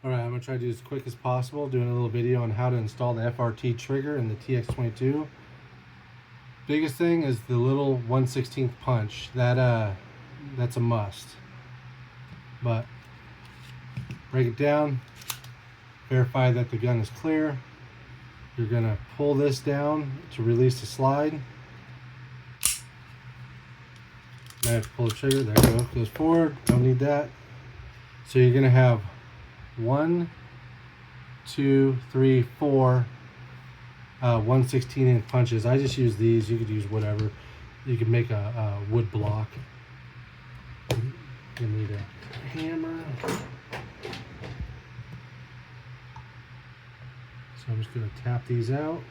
Alright, I'm going to try to do as quick as possible, doing a little video on how to install the FRT trigger in the TX22. Biggest thing is the little 1/16 punch. That's a must. But break it down, verify that the gun is clear. You're going to pull this down to release the slide. Now I have to pull the trigger. There you go. Goes forward. Don't need that. So you're going to have 1, 2, 3, 4 1/16 punches. I just use these. You could use whatever. You could make a wood block. You need a hammer. So I'm just going to tap these out.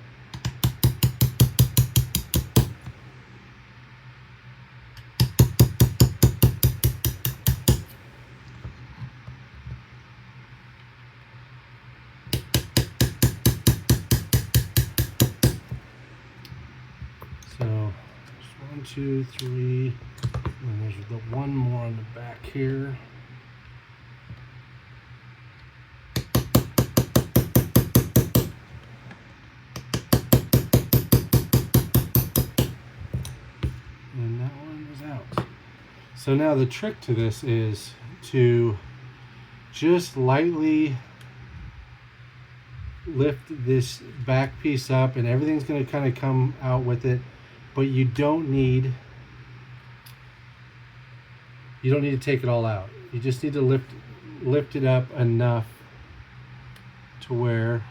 So just 1, 2, 3, and there's the one more on the back here. And that one is out. So now the trick to this is to just lightly lift this back piece up, and everything's going to kind of come out with it, but you don't need to take it all out. You just need to lift it up enough to where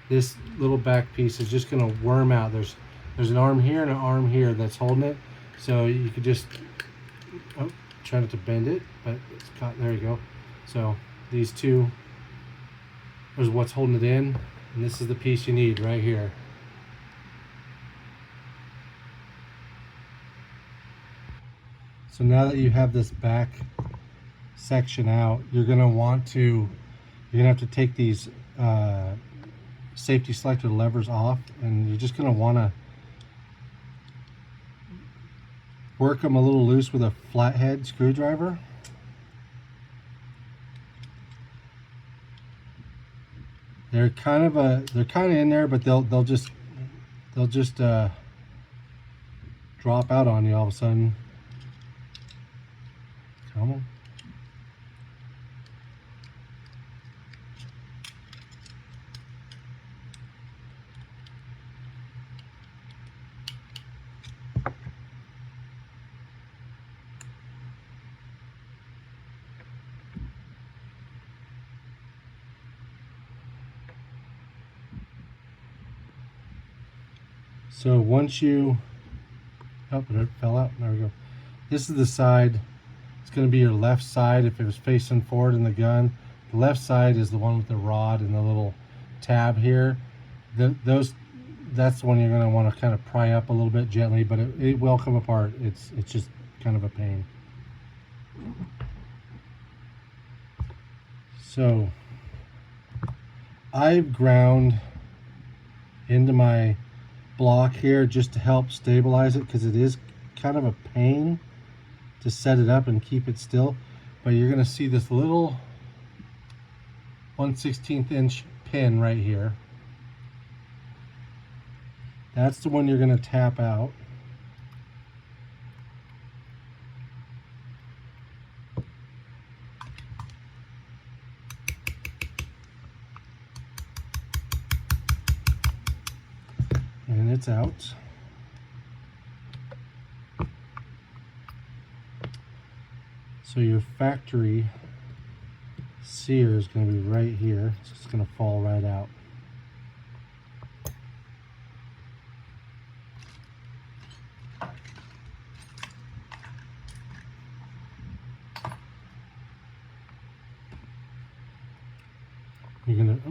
this little back piece is just going to worm out. There's an arm here and an arm here that's holding it, so you could just try not to bend it, but it's caught. There you go. So these two is what's holding it in, and this is the piece you need right here. So now that you have this back section out, you're gonna have to take these safety selector levers off, and you're just gonna want to work them a little loose with a flathead screwdriver. They're kind of in there, but they'll just drop out on you all of a sudden. Come on. So once you, oh, it fell out. There we go. This is the side. It's going to be your left side if it was facing forward in the gun. The left side is the one with the rod and the little tab here. That's the one you're going to want to kind of pry up a little bit gently, but it will come apart. It's just kind of a pain. So I've ground into my block here just to help stabilize it, because it is kind of a pain to set it up and keep it still. But you're going to see this little 1/16 inch pin right here. That's the one you're going to tap out. And it's out. So your factory sear is going to be right here. So it's going to fall right out. You're going to,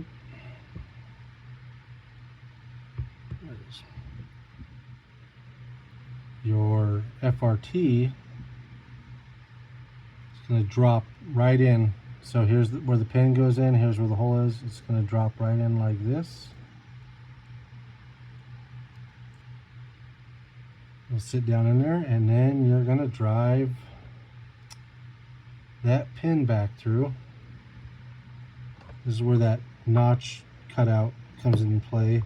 there it is. Your FRT is going to drop right in. So here's where the pin goes in, here's where the hole is. It's going to drop right in like this. It'll sit down in there, and then you're going to drive that pin back through. This is where that notch cutout comes into play,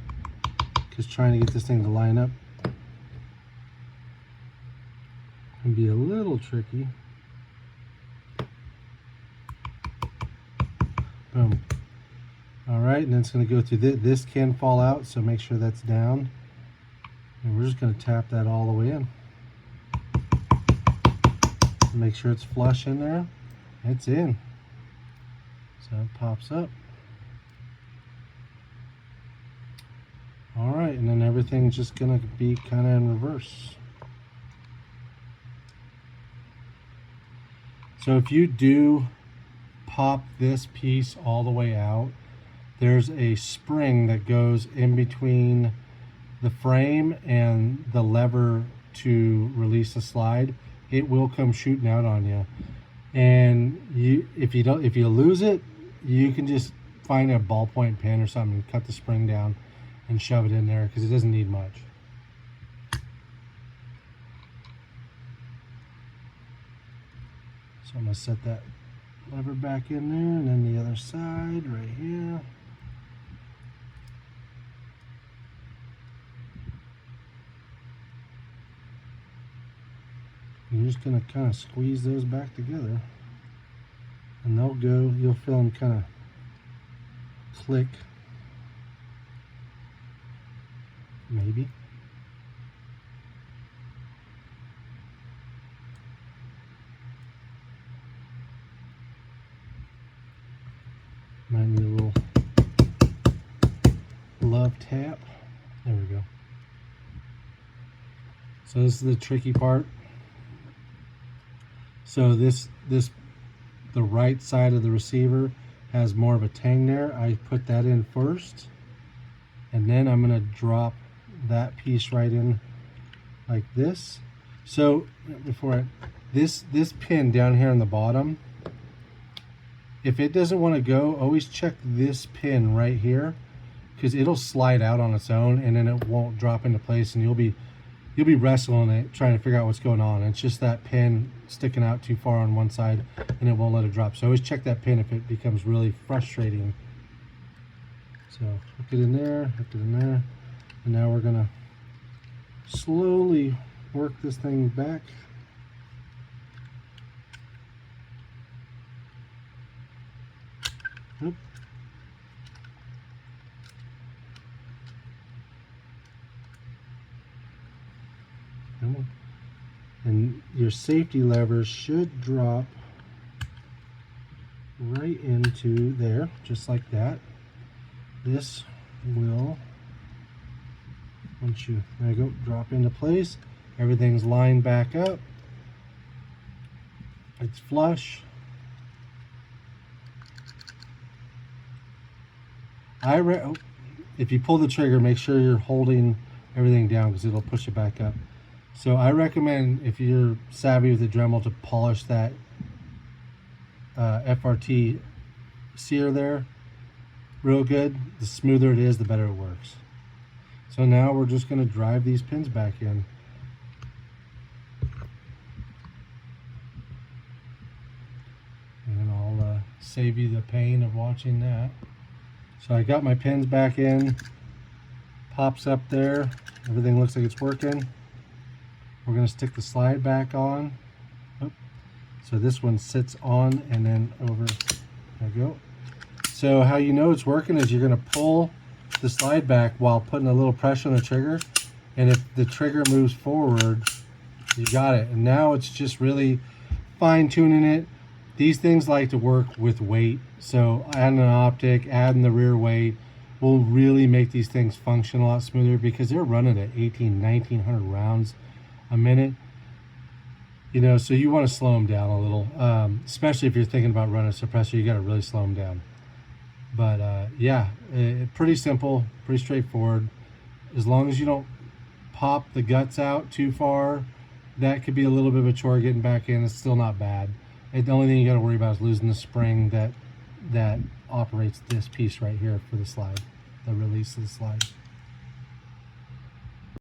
because trying to get this thing to line up can be a little tricky. Boom. All right, and then it's going to go through this. This can fall out, so make sure that's down. And we're just going to tap that all the way in. Make sure it's flush in there. It's in. So it pops up. All right, and then everything's just going to be kind of in reverse. So if you do pop this piece all the way out, there's a spring that goes in between the frame and the lever to release the slide. It will come shooting out on you, and if you lose it, you can just find a ballpoint pen or something and cut the spring down and shove it in there, because it doesn't need much. So I'm going to set that lever back in there, and then the other side right here. You're just going to kind of squeeze those back together, and they'll go, you'll feel them kind of click, maybe. Might need a little love tap. There we go. So this is the tricky part. So the right side of the receiver has more of a tang there. I put that in first, and then I'm going to drop that piece right in like this. So before this pin down here on the bottom, if it doesn't want to go, always check this pin right here, because it'll slide out on its own, and then it won't drop into place, and you'll be wrestling it, trying to figure out what's going on. It's just that pin sticking out too far on one side, and it won't let it drop. So always check that pin if it becomes really frustrating. So hook it in there, and now we're gonna slowly work this thing back. Oop. And your safety levers should drop right into there, just like that. This will, once you, there you go, drop into place. Everything's lined back up. It's flush. If you pull the trigger, make sure you're holding everything down, because it'll push it back up. So I recommend, if you're savvy with the Dremel, to polish that FRT sear there real good. The smoother it is, the better it works. So now we're just going to drive these pins back in. And I'll save you the pain of watching that. So I got my pins back in, pops up there, everything looks like it's working. We're going to stick the slide back on. Oh. So this one sits on and then over. There we go. So how you know it's working is you're going to pull the slide back while putting a little pressure on the trigger. And if the trigger moves forward, you got it. And now it's just really fine tuning it. These things like to work with weight. So adding an optic, adding the rear weight will really make these things function a lot smoother, because they're running at 1900 rounds a minute, you know, so you want to slow them down a little, especially if you're thinking about running a suppressor. You got to really slow them down. But yeah, pretty simple, pretty straightforward. As long as you don't pop the guts out too far, that could be a little bit of a chore getting back in. It's still not bad. The only thing you got to worry about is losing the spring that operates this piece right here for the slide, the release of the slide.